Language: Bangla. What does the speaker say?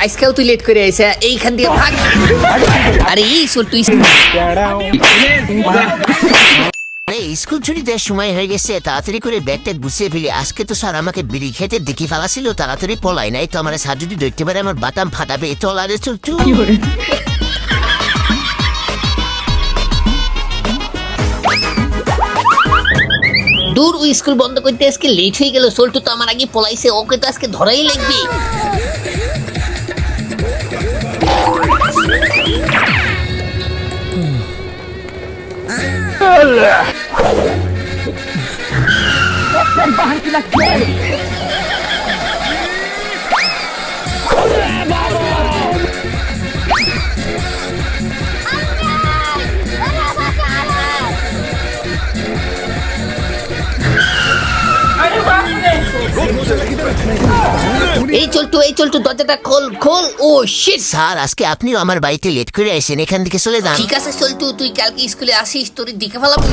আজকেও তুই লেট করে আইসা এইখান দিয়ে ভাগ। আরে এই চল তুই স্কুল ছুটি দেওয়ার সময় হয়ে গেছে, তাড়াতাড়ি করে ব্যাগটা গুছিয়ে ফেলি। আজকে তো স্যার আমাকে বিড়ি খেতে দেখি ফেলাছিল, তাড়াতাড়ি পলাই নাই তো আমার স্যার যদি দেখতে পারে আমার বাতাম ফাটাবে। চল আরে চল চল। দূর ওই স্কুল বন্ধ করতে আজকে লেট হয়ে গেল। সোল্টু তো আমার আগে পলাইছে, ওকে তো আজকে ধরাই লাগবে। এই চলটু দরজাটা খোল খোল। ও শিট। স্যার আজকে আপনিও আমার বাড়িতে লেট করে আসেন, এখান থেকে চলে যান। ঠিক আছে চলটু, তুই কালকে স্কুলে আসিস, তোর দেখে ফেলাবো।